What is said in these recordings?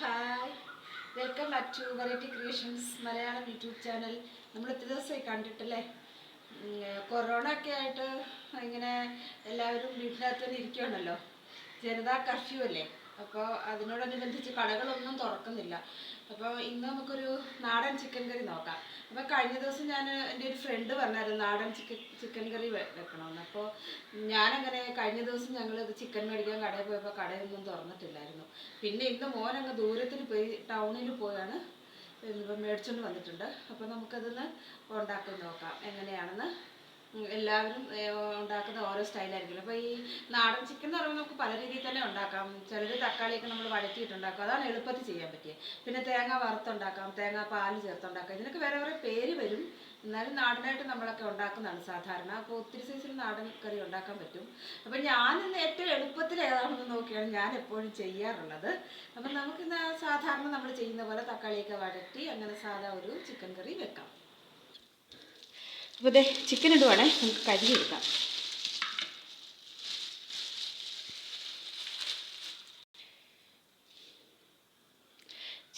Hi, welcome back to variety creations Malayalam YouTube channel. നമ്മൾ ഇത്ര ദിവസമായി കണ്ടിട്ടല്ലേ. കൊറോണ ഒക്കെ ആയിട്ട് ഇങ്ങനെ എല്ലാവരും വീട്ടിനകത്ത് തന്നെ ഇരിക്കുകയാണല്ലോ. ജനതാ കർഫ്യൂ അല്ലേ. അപ്പോൾ അതിനോടനുബന്ധിച്ച് കടകളൊന്നും തുറക്കുന്നില്ല. അപ്പോൾ ഇന്ന് നമുക്കൊരു നാടൻ ചിക്കൻ കറി നോക്കാം. അപ്പോൾ കഴിഞ്ഞ ദിവസം എൻ്റെ ഒരു ഫ്രണ്ട് പറഞ്ഞായിരുന്നു നാടൻ ചിക്കൻ കറി വെക്കണമെന്ന്. അപ്പോൾ ഞാനങ്ങനെ കഴിഞ്ഞ ദിവസം ഞങ്ങൾ ചിക്കൻ മേടിക്കാൻ കടയിൽ പോയപ്പോൾ കടയൊന്നും തുറന്നിട്ടില്ലായിരുന്നു. പിന്നെ ഇന്ന് മോനങ്ങ് ദൂരത്തിൽ പോയി ടൗണിൽ പോയാണ് മേടിച്ചുകൊണ്ട് വന്നിട്ടുണ്ട്. അപ്പോൾ നമുക്കതൊന്ന് ഉണ്ടാക്കി നോക്കാം എങ്ങനെയാണെന്ന്. എല്ലാവരും ഉണ്ടാക്കുന്ന ഓരോ സ്റ്റൈലായിരിക്കും. അപ്പോൾ ഈ നാടൻ ചിക്കൻ എന്ന് പറയുമ്പോൾ നമുക്ക് പല രീതിയിൽ തന്നെ ഉണ്ടാക്കാം. ചിലർ തക്കാളിയൊക്കെ നമ്മൾ വഴറ്റിയിട്ടുണ്ടാക്കും, അതാണ് എളുപ്പത്തിൽ ചെയ്യാൻ പറ്റിയത്. പിന്നെ തേങ്ങ വറുത്തുണ്ടാക്കാം, തേങ്ങ പാല് ചേർത്തുണ്ടാക്കാം. ഇതിനൊക്കെ വേറെ വേറെ പേര് വരും. എന്നാലും നാടനായിട്ട് നമ്മളൊക്കെ ഉണ്ടാക്കുന്നതാണ് സാധാരണ. അപ്പോൾ ഒത്തിരി സൈസിൽ നാടൻ കറി ഉണ്ടാക്കാൻ പറ്റും. അപ്പം ഞാനിന്ന് ഏറ്റവും എളുപ്പത്തിൽ ഏതാണെന്ന് നോക്കിയാണ് ഞാൻ എപ്പോഴും ചെയ്യാറുള്ളത്. അപ്പം നമുക്കിന്ന് സാധാരണ നമ്മൾ ചെയ്യുന്ന പോലെ തക്കാളിയൊക്കെ വഴറ്റി അങ്ങനെ സാധാ ഒരു ചിക്കൻ കറി വെക്കാം. അപ്പോൾ ഇതേ ചിക്കൻ ഇടുവാണേ, നമുക്ക് കഴുകിയെടുക്കാം.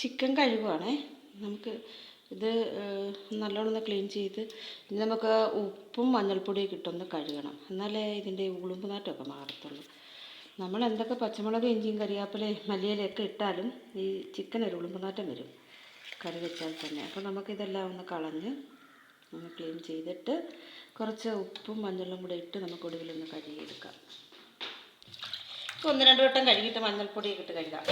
ചിക്കൻ കഴുകുവാണേ. നമുക്ക് ഇത് നല്ലോണം ക്ലീൻ ചെയ്ത് ഇനി നമുക്ക് ഉപ്പും മഞ്ഞൾപ്പൊടിയൊക്കെ ഇട്ടൊന്ന് കഴുകണം. എന്നാലേ ഇതിൻ്റെ ഉളുമ്പുനാറ്റമൊക്കെ മാറത്തുള്ളൂ. നമ്മൾ എന്തൊക്കെ പച്ചമുളക്, ഇഞ്ചിയും, കറിവേപ്പിലയും മല്ലിയിലയൊക്കെ ഇട്ടാലും ഈ ചിക്കൻ ഒരു ഉളുമ്പുനാറ്റം വരും കറി വെച്ചാൽ തന്നെ. അപ്പോൾ നമുക്കിതെല്ലാം ഒന്ന് കളഞ്ഞ് ഒന്ന് ക്ലീൻ ചെയ്തിട്ട് കുറച്ച് ഉപ്പും മഞ്ഞളും കൂടെ ഇട്ട് നമുക്ക് ഒടുവിലൊന്ന് കഴുകിയെടുക്കാം. ഒന്ന് രണ്ട് വട്ടം കഴുകിയിട്ട് മഞ്ഞൾപ്പൊടിയൊക്കെ ഇട്ട് കഴുകാം.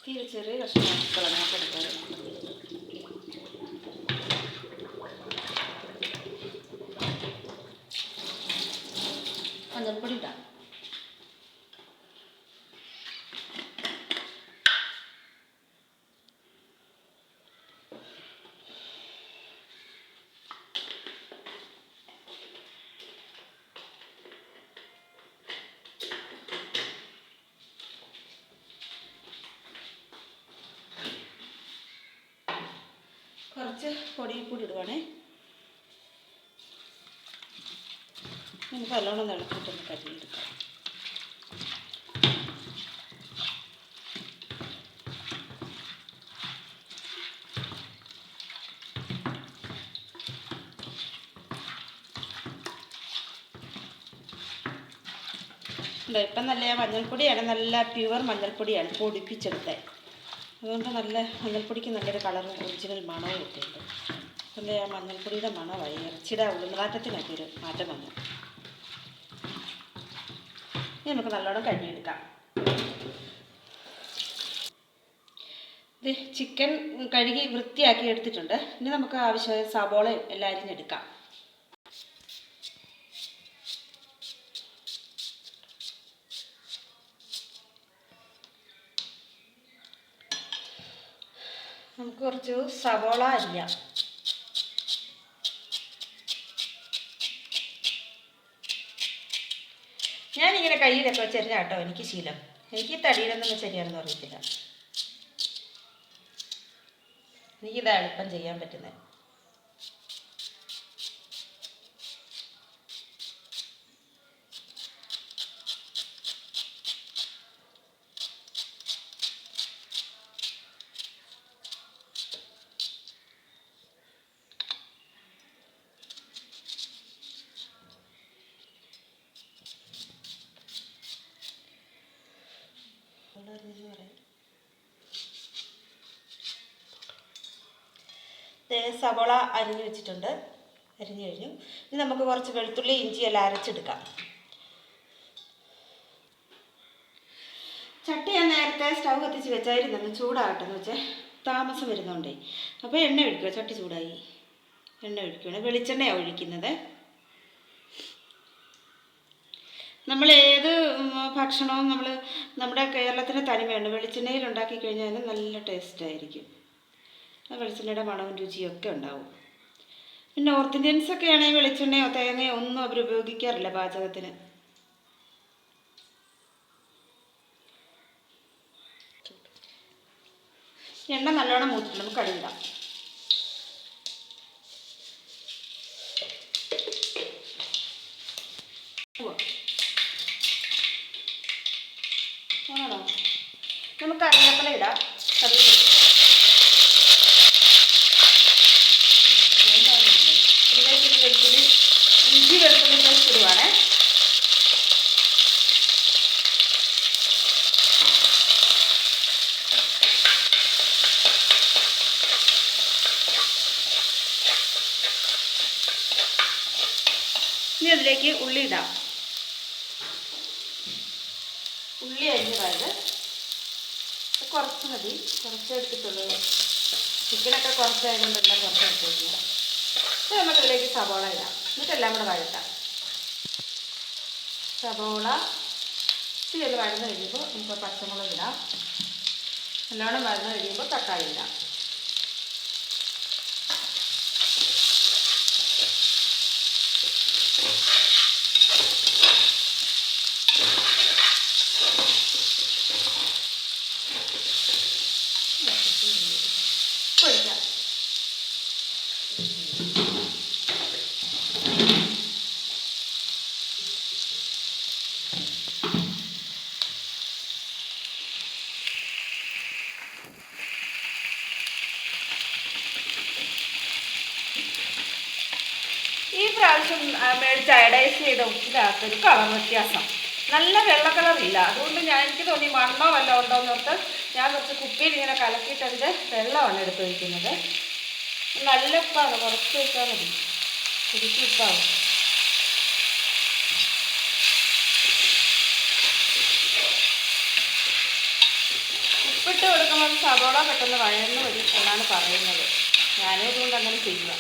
തീരെ ചെറിയ കഷ്ണമാക്കി കളഞ്ഞാൽ എടുക്കാറുണ്ട്. മഞ്ഞൾപ്പൊടി ഇടാം. കുറച്ച് പൊടിയും ഇടുവാണേ. നമുക്ക് നല്ലോണം ഇളക്കിയിട്ടൊന്ന് കഴുകിയെടുക്കാം. ഇപ്പം നല്ല മഞ്ഞൾപ്പൊടിയാണ്, നല്ല പ്യുവർ മഞ്ഞൾപ്പൊടിയാണ് പൊടിപ്പിച്ചെടുത്തത്. അതുകൊണ്ട് നല്ല മഞ്ഞൾപ്പൊടിക്ക് നല്ലൊരു കളറും ഒറിജിനൽ മണവും ഒക്കെ ഉണ്ട്. അതിൻ്റെ ആ മഞ്ഞൾപ്പൊടിയുടെ മണമായി ഇറച്ചിയുടെ ഉള്ളുമാറ്റത്തിനൊക്കെ ഒരു മാറ്റം വന്നു. ഇനി നമുക്ക് നല്ലോണം കഴുകിയെടുക്കാം. ഇത് ചിക്കൻ കഴുകി വൃത്തിയാക്കി എടുത്തിട്ടുണ്ട്. ഇനി നമുക്ക് ആവശ്യമായ സബോളയും എല്ലാം അരിഞ്ഞെടുക്കാം. നമുക്ക് കുറച്ച് സവോള അരിയാം. ഞാനിങ്ങനെ കയ്യിലൊക്കെ വെച്ചരിഞ്ഞ കേട്ടോ എനിക്ക് ശീലം. എനിക്ക് തടിയിലൊന്നും വെച്ചരിയാണെന്ന് അറിയത്തില്ല. എനിക്കിതാ എളുപ്പം ചെയ്യാൻ പറ്റുന്നത്. സവോള അരിഞ്ഞ് വെച്ചിട്ടുണ്ട്, അരിഞ്ഞു കഴിഞ്ഞു. ഇനി നമുക്ക് കുറച്ച് വെളുത്തുള്ളി ഇഞ്ചി എല്ലാം അരച്ചെടുക്കാം. ചട്ടി ഞാൻ നേരത്തെ സ്റ്റൗ കത്തിച്ച് വെച്ചായിരുന്നു, ചൂടാകട്ടെ എന്ന് വെച്ചാൽ താമസം വരുന്നുണ്ടേ. അപ്പോൾ എണ്ണ ഒഴിക്കുക. ചട്ടി ചൂടായി, എണ്ണ ഒഴിക്കുകയാണ്. വെളിച്ചെണ്ണയാണ് ഒഴിക്കുന്നത്. നമ്മൾ ഏത് ഭക്ഷണവും നമ്മുടെ കേരളത്തിന് തനിമയുണ്ട്. വെളിച്ചെണ്ണയിൽ ഉണ്ടാക്കി കഴിഞ്ഞാൽ നല്ല ടേസ്റ്റായിരിക്കും. വെളിച്ചെണ്ണയുടെ മണവും രുചിയും ഒക്കെ ഉണ്ടാവും. പിന്നെ നോർത്ത് ഇന്ത്യൻസൊക്കെ ആണെങ്കിൽ വെളിച്ചെണ്ണയോ തേങ്ങയോ ഒന്നും അവർ ഉപയോഗിക്കാറില്ല പാചകത്തിന്. എണ്ണ നല്ലോണം മൂത്തിട്ട് നമുക്ക് കടുകിടാം. വെളുത്തുള്ളി ഇഞ്ചി വെളുത്തുള്ളി പേസ്റ്റ് ഇടുവാണേ. ഇനി അതിലേക്ക് ഉള്ളി ഇടാം. ഉള്ളി അരിഞ്ഞതായത് കുറച്ച് മതി, കുറച്ച് എടുത്തിട്ടുള്ളൂ. ചിക്കനൊക്കെ കുറച്ചായതുകൊണ്ട് എല്ലാം കുറച്ച് എടുത്തിട്ടില്ല. ഇത് നമുക്കിതിലേക്ക് സവോള ഇടാം. എന്നിട്ടെല്ലാം കൂടെ വഴറ്റാം. സവോള ഇച്ചിരി വഴന്ന് കഴിയുമ്പോൾ നമുക്ക് പച്ചമുളക് ഇടാം. നല്ലോണം വഴന്ന് കഴിയുമ്പോൾ തക്കാളി ഇടാം. പൊടിക്കാം. ഈ പ്രാവശ്യം മേടിച്ച് അയഡൈസ് ചെയ്ത ഉപ്പിനകത്തൊരു കളർ വ്യത്യാസം, നല്ല വെള്ള കളറില്ല. അതുകൊണ്ട് എനിക്ക് തോന്നി മണ്ണോ വല്ലതും ഉണ്ടോയെന്ന് ഓർത്ത് ഞാൻ കുറച്ച് കുപ്പിയിൽ ഇങ്ങനെ കലക്കിയിട്ട് അതിൻ്റെ വെള്ളമാണ് എടുത്ത് വയ്ക്കുന്നത്. നല്ല ഉപ്പാണ്, കുറച്ച് വെച്ചാൽ മതി, ശരിക്കും ഉപ്പാണ്. ഉപ്പിട്ട് കൊടുക്കുമ്പോൾ സവോള പെട്ടെന്ന് വഴന്ന് വരും എന്നാണ് പറയുന്നത്. ഞാനും അതുകൊണ്ട് അങ്ങനെ ചെയ്യുക.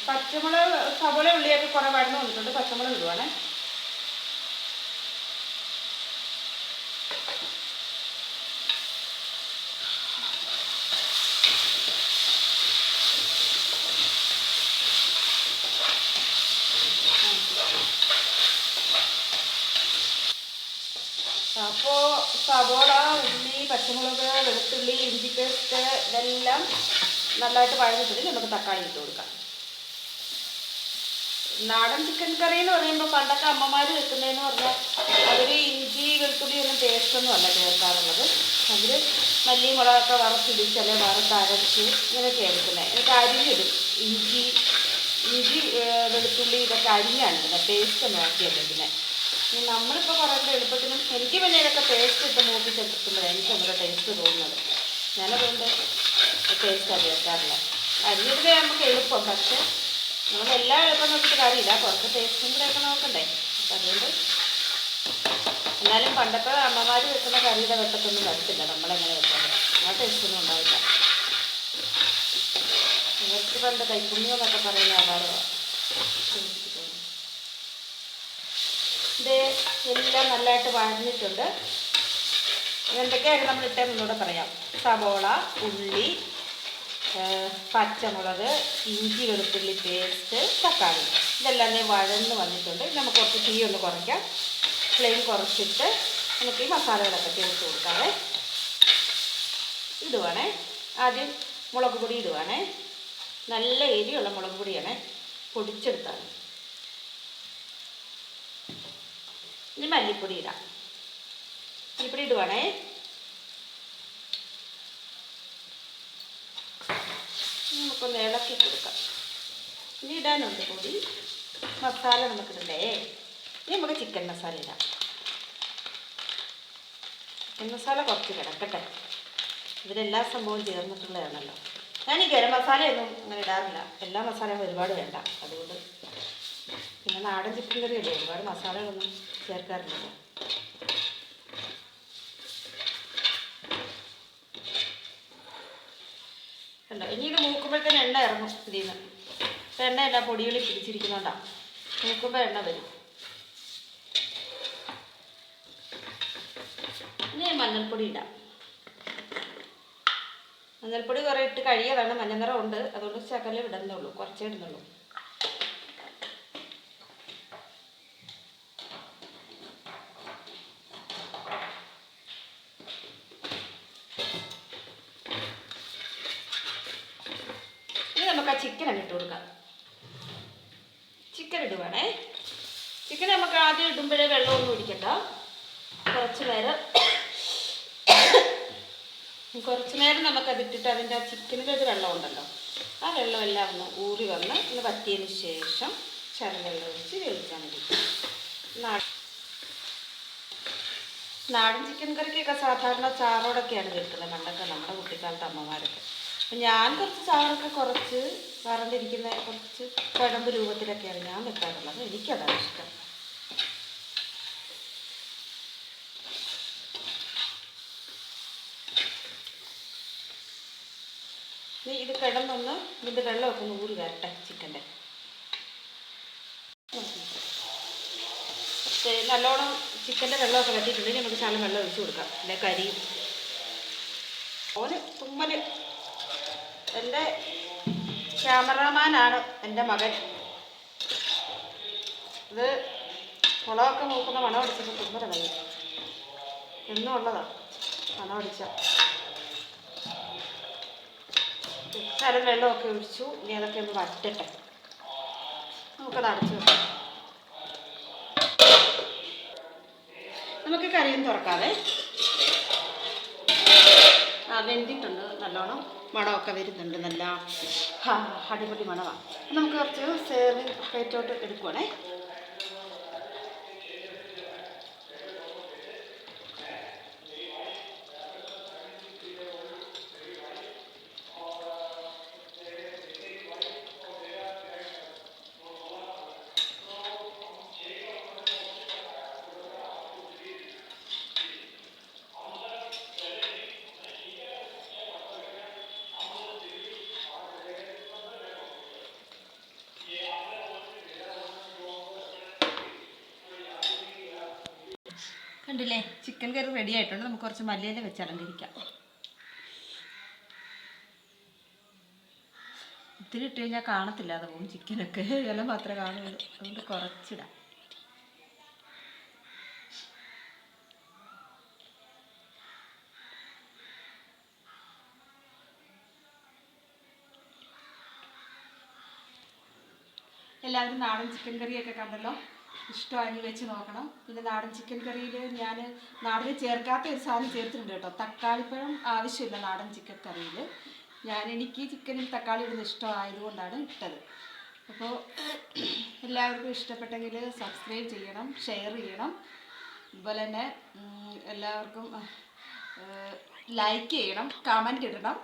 പച്ചമുളക് സവോള ഉള്ളിയൊക്കെ കുറേ വഴന്ന് വന്നിട്ടുണ്ട്. പച്ചമുളക് ഇടുവാണേ. അപ്പോൾ സവോള, ഉള്ളി, പച്ചമുളക്, വെളുത്തുള്ളി, ഇഞ്ചി പേസ്റ്റ് ഇതെല്ലാം നല്ലതായിട്ട് വഴഞ്ഞിട്ടുണ്ടെങ്കിൽ നമുക്ക് തക്കാളി ഇട്ട് കൊടുക്കാം. നാടൻ ചിക്കൻ കറി എന്ന് പറയുമ്പോൾ പണ്ടൊക്കെ അമ്മമാർ വെക്കുന്നതെന്ന് പറഞ്ഞാൽ അവർ ഇഞ്ചി വെളുത്തുള്ളി ഒന്നും പേസ്റ്റൊന്നും അല്ല ചേർക്കാറുള്ളത്. അവർ മല്ലി മുളകൊക്കെ വറുത്തിടിച്ച് അല്ലെങ്കിൽ വറുത്തരച്ച് ഇങ്ങനെയൊക്കെയാണ് വെക്കുന്നത്. എന്നിട്ട് അരിഞ്ഞിടും. ഇഞ്ചി വെളുത്തുള്ളി ഇതൊക്കെ അരിഞ്ഞാണ് ഇടുന്നത്, പേസ്റ്റൊന്നും ആക്കിയല്ല ഇടുന്നത്. നമ്മളിപ്പോൾ കുറേ എളുപ്പത്തിനും എനിക്ക് പിന്നെ ഇതൊക്കെ പേസ്റ്റ് ഇട്ട് മൂപ്പിച്ചെടുക്കുമ്പോഴാണ് എനിക്ക് നമ്മുടെ ടേസ്റ്റ് തോന്നുന്നത്. ഞാനതുകൊണ്ട് പേസ്റ്റ് ചേർക്കാറില്ല. അരിഞ്ഞിട്ട് നമുക്ക് എളുപ്പം, പക്ഷേ നമ്മളെല്ലാം എളുപ്പം നോക്കിയിട്ട് കാര്യമില്ല, കുറച്ച് ടേസ്റ്റും കൂടെയൊക്കെ നോക്കണ്ടേ. അപ്പം അതുകൊണ്ട് എന്നാലും പണ്ടത്തെ അമ്മമാർ വെക്കുന്ന കറിയുടെ വെട്ടത്തൊന്നും വരത്തില്ല നമ്മളെങ്ങനെ വെക്കുന്നത്. ആ ടേസ്റ്റൊന്നും ഉണ്ടാവില്ല. അവർക്ക് പണ്ട് കൈപ്പുണ്യം എന്നൊക്കെ പറയുന്ന ആധാരമാണ്. ഇത് എല്ലാം നല്ലതായിട്ട് വഴഞ്ഞിട്ടുണ്ട്. എന്തൊക്കെയാണ് നമ്മൾ ഇട്ടതെന്നൂടെ പറയാം. സവോള, ഉള്ളി, പച്ചമുളക്, ഇഞ്ചി വെളുത്തുള്ളി പേസ്റ്റ്, തക്കാളി ഇതെല്ലാം വഴന്ന് വന്നിട്ടുണ്ട്. നമുക്ക് കുറച്ച് തീ ഒന്ന് കുറയ്ക്കാം. ഫ്ലെയിം കുറച്ചിട്ട് നമുക്ക് ഈ മസാലകളൊക്കെ ചേർത്ത് കൊടുക്കാവേ. ഇടുവാണേ. ആദ്യം മുളക് പൊടി ഇടുവാണേ. നല്ല എരിയുള്ള മുളക് പൊടിയാണേ, പൊടിച്ചെടുത്താണ്. ഇനി മല്ലിപ്പൊടി ഇടാം. മല്ലിപ്പൊടി ഇടുവാണേ. നമുക്കൊന്ന് ഇളക്കി കൊടുക്കാം. ഇനി ഇടാനുണ്ട് പൊടി. മസാല നമുക്കിടണ്ടേ. ഇനി നമുക്ക് ചിക്കൻ മസാല ഇടാം. ചിക്കൻ മസാല കുറച്ച് കിടക്കട്ടെ. ഇതിലെല്ലാ സംഭവവും ചേർന്നിട്ടുള്ളതാണല്ലോ. ഞാൻ ഈ ഗരം മസാലയൊന്നും അങ്ങനെ ഇടാറില്ല. എല്ലാ മസാലയും ഒരുപാട് വേണ്ട. അതുകൊണ്ട് പിന്നെ നാടൻ ചിക്കൻ കറിയല്ലേ, ഒരുപാട് മസാലകളൊന്നും ചേർക്കാറില്ലല്ലോ. കണ്ടോ, ഇനി ഇത് മൂക്കുമ്പോഴത്തേന് എണ്ണ ഇറങ്ങും ഇതിൽ നിന്ന്. ഇപ്പം എണ്ണയെല്ലാം പൊടികളിൽ പിടിച്ചിരിക്കുന്നുണ്ടാവും. മൂക്കുമ്പോൾ എണ്ണ വരും. ഇനി മഞ്ഞൾപ്പൊടി ഇടാം. മഞ്ഞൾപ്പൊടി കുറേ ഇട്ട് കഴിയതാണ്. മഞ്ഞ നിറം ഉണ്ട്, അതുകൊണ്ട് ശകലം ഇടുന്നുള്ളൂ, കുറച്ചേ ഇടുന്നുള്ളൂ. ഇനി നമുക്ക് ആ ചിക്കൻ അങ്ങ് ഇട്ട് കൊടുക്കാം. ചിക്കൻ ഇടുവാണേ. ചിക്കൻ നമുക്ക് ആദ്യം ഇടുമ്പോഴേ വെള്ളമൊന്നും ഒഴിക്കണ്ട. കുറച്ച് നേരം നമുക്കതിട്ടിട്ട് അതിൻ്റെ ആ ചിക്കനിലൊരു വെള്ളമുണ്ടല്ലോ, ആ വെള്ളമെല്ലാം ഒന്ന് ഊറി വന്ന് ഒന്ന് വറ്റിയതിന് ശേഷം വെള്ളം ഒഴിച്ച് വേവിച്ചാൽ മതി. നാടൻ ചിക്കൻ കറിക്കൊക്കെ സാധാരണ ചാറോടൊക്കെയാണ് വെക്കുന്നത് പണ്ടൊക്കെ, നമ്മുടെ കുട്ടിക്കാലത്ത് അമ്മമാരൊക്കെ. അപ്പം ഞാൻ കുറച്ച് ചാറൊക്കെ കുറച്ച് വറണ്ടിരിക്കുന്ന കുറച്ച് കുഴമ്പ് രൂപത്തിലൊക്കെയാണ് ഞാൻ വെക്കാറുള്ളത്. എനിക്കതാണ് ഇഷ്ടം. ഇത് കിടന്നൊന്ന് ഇതിൻ്റെ വെള്ളമൊക്കെ ഒന്ന് ഊറി വരട്ടെ ചിക്കൻ്റെ. നല്ലോണം ചിക്കൻ്റെ വെള്ളമൊക്കെ വറ്റിയിട്ടുണ്ടെങ്കിൽ നമുക്ക് ശകലം വെള്ളം ഒഴിച്ച് കൊടുക്കാം. അല്ലെ കരിയും. ഓന് തുമ്മല്. എൻ്റെ ക്യാമറാമാനാണ് എൻ്റെ മകൻ. ഇത് മുളകൊക്കെ മൂക്കുന്ന മണം അടിച്ചപ്പോൾ തുമ്മലടങ്ങി. എന്നും ഉള്ളതാണ് മണം അടിച്ച. ശകലം വെള്ളമൊക്കെ ഒഴിച്ചു. ഇനി അതൊക്കെ ഒന്ന് വറ്റട്ടെ. നമുക്കത് അടച്ചു വെക്കാം. നമുക്ക് കറിയൊന്നും തുറക്കാതെ വെന്തിട്ടുണ്ട്. നല്ലോണം മണമൊക്കെ വരുന്നുണ്ട്. നല്ല അടിപൊളി മണമാണ്. നമുക്ക് കുറച്ച് സേർവിങ് പ്ലേറ്റോട്ട് എടുക്കുവാണേ. കണ്ടില്ലേ, ചിക്കൻ കറി റെഡി ആയിട്ടുണ്ട്. നമുക്ക് കുറച്ച് മല്ലിയില വെച്ച് അലങ്കരിക്കാം. ഒത്തിരി ഇട്ട് കഴിഞ്ഞാൽ കാണത്തില്ല, അത് പോകും. ചിക്കനൊക്കെ ഇല മാത്രമേ കാണുള്ളൂ. അതുകൊണ്ട് കുറച്ചിടാം. എല്ലാവരും നാടൻ ചിക്കൻ കറിയൊക്കെ കണ്ടല്ലോ. ഇഷ്ടമായി വെച്ച് നോക്കണം. പിന്നെ നാടൻ ചിക്കൻ കറിയിൽ ഞാൻ നാടൻ ചേർക്കാത്ത ഒരു സാധനം ചേർത്തിട്ടുണ്ട് കേട്ടോ. തക്കാളിപ്പഴം ആവശ്യമില്ല നാടൻ ചിക്കൻ കറിയിൽ. എനിക്ക് ചിക്കനിൽ തക്കാളി ഇടുന്നത് ഇഷ്ടമായതുകൊണ്ടാണ് ഇട്ടത്. അപ്പോൾ എല്ലാവർക്കും ഇഷ്ടപ്പെട്ടെങ്കിൽ സബ്സ്ക്രൈബ് ചെയ്യണം, ഷെയർ ചെയ്യണം. അതുപോലെ തന്നെ എല്ലാവർക്കും ലൈക്ക് ചെയ്യണം, കമൻറ്റ് ഇടണം.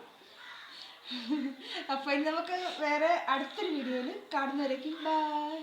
അപ്പോൾ ഇനി നമുക്ക് വേറെ അടുത്തൊരു വീഡിയോയിൽ കാണുന്നവരേക്കും ബൈ.